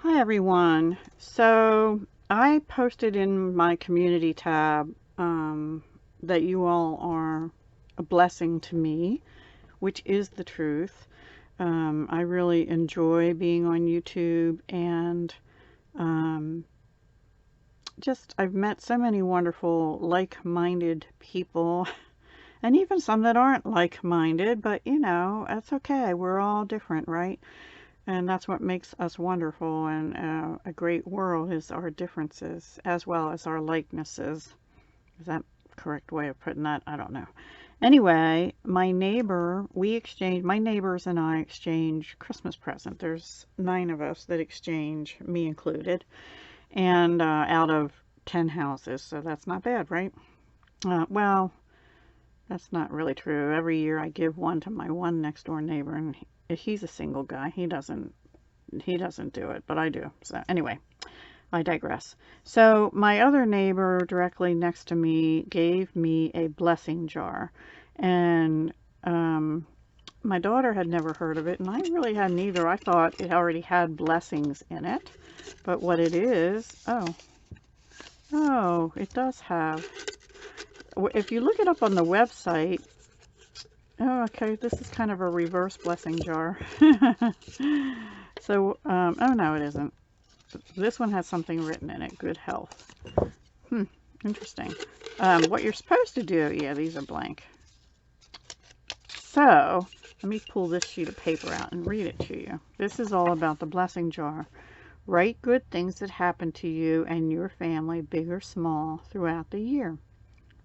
Hi everyone. So I posted in my community tab that you all are a blessing to me, which is the truth. I really enjoy being on YouTube and um, just I've met so many wonderful like-minded people and even some that aren't like-minded, but that's okay. We're all different, right? And that's what makes us wonderful and a great world is our differences as well as our likenesses. Is that the correct way of putting that? I don't know. Anyway, my neighbors and I exchange Christmas present. There's 9 of us that exchange, me included, and out of 10 houses, so that's not bad, right? Well, that's not really true. Every year I give one to my one next door neighbor, and he's a single guy. He doesn't do it, but I do. So anyway, I digress. So my other neighbor directly next to me gave me a blessing jar, and my daughter had never heard of it, and I really hadn't either. I thought it already had blessings in it, but what it is, oh, it does have. If you look it up on the website, oh, okay, this is kind of a reverse blessing jar. So, oh no, it isn't. This one has something written in it, good health. Interesting. What you're supposed to do, yeah, these are blank. So, let me pull this sheet of paper out and read it to you. This is all about the blessing jar. Write good things that happen to you and your family, big or small, throughout the year.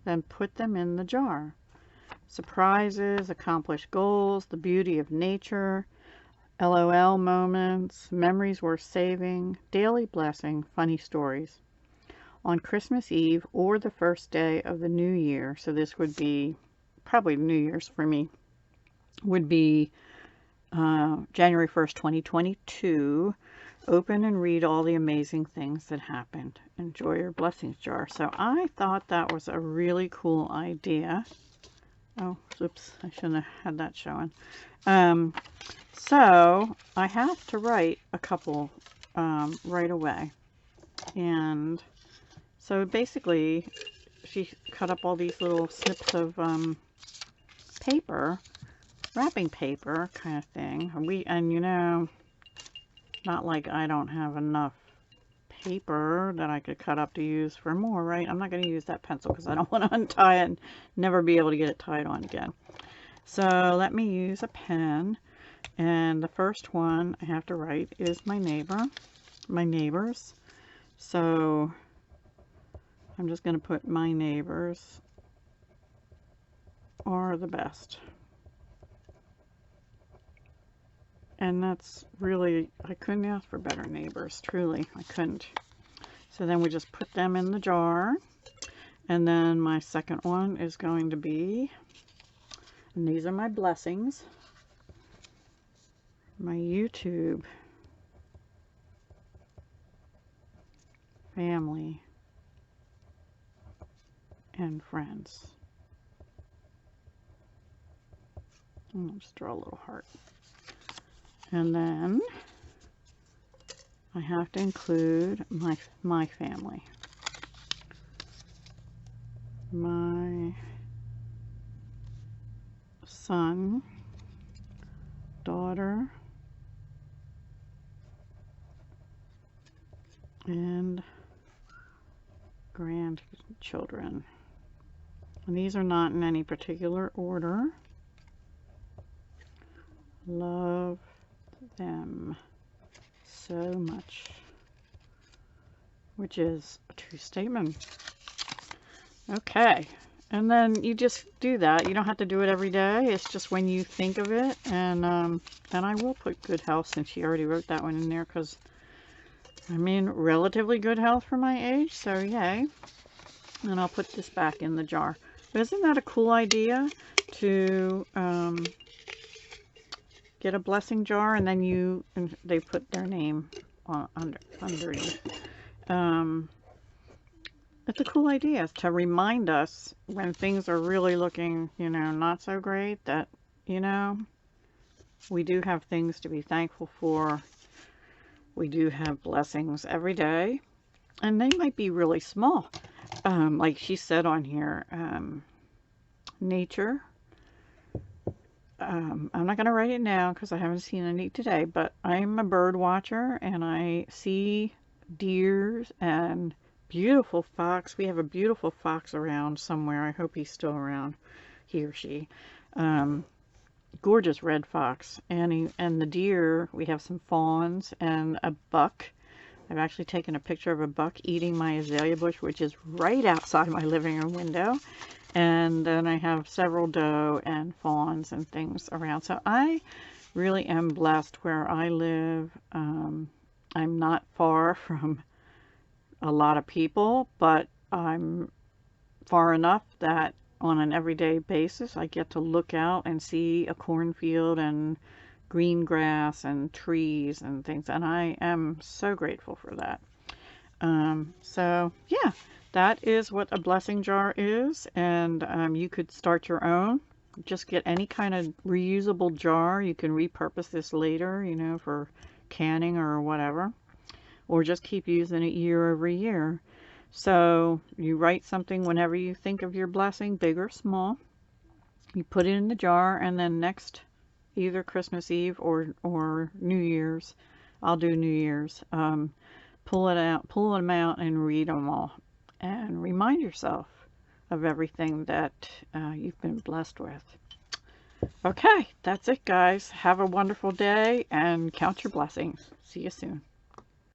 Then put them in the jar. Surprises, accomplished goals, the beauty of nature, LOL moments, memories worth saving, daily blessing, funny stories. On Christmas Eve or the first day of the new year, so this would be probably New Year's for me, would be January 1st, 2022. Open and read all the amazing things that happened. Enjoy your blessings jar. So I thought that was a really cool idea. Oh, oops, I shouldn't have had that showing. So I have to write a couple right away. And so basically, she cut up all these little snips of paper, wrapping paper kind of thing. Not like I don't have enough paper that I could cut up to use for more, right? I'm not going to use that pencil because I don't want to untie it and never be able to get it tied on again. So let me use a pen, and the first one I have to write is my neighbors. So I'm just going to put my neighbors are the best. And that's really, I couldn't ask for better neighbors, truly, I couldn't. So then we just put them in the jar. And then my second one is going to be, and these are my blessings, my YouTube family and friends. And I'll just draw a little heart. And then I have to include my family. My son, daughter, and grandchildren. And these are not in any particular order. Love them so much, which is a true statement. Okay, and then you just do that. You don't have to do it every day. It's just when you think of it. And I will put good health, since she already wrote that one in there, because I'm in relatively good health for my age, so yay. And I'll put this back in the jar. But isn't that a cool idea to get a blessing jar, and then they put their name underneath. It's a cool idea to remind us when things are really looking, not so great, that, we do have things to be thankful for We do have blessings every day, and they might be really small. Like she said on here, nature. I'm not going to write it now because I haven't seen any today, but I'm a bird watcher and I see deers and beautiful fox. We have a beautiful fox around somewhere. I hope he's still around, he or she. Gorgeous red fox. And the deer, we have some fawns and a buck. I've actually taken a picture of a buck eating my azalea bush, which is right outside my living room window. And then I have several doe and fawns and things around. So I really am blessed where I live. I'm not far from a lot of people, but I'm far enough that on an everyday basis I get to look out and see a cornfield and green grass and trees and things, and I am so grateful for that. So yeah, that is what a blessing jar is, and you could start your own. Just get any kind of reusable jar. You can repurpose this later, you know, for canning or whatever, or just keep using it year over year. So you write something whenever you think of your blessing, big or small. You put it in the jar, and then next, either Christmas Eve or New Year's, I'll do New Year's, pull them out and read them all. And remind yourself of everything that you've been blessed with. Okay, that's it, guys. Have a wonderful day and count your blessings. See you soon.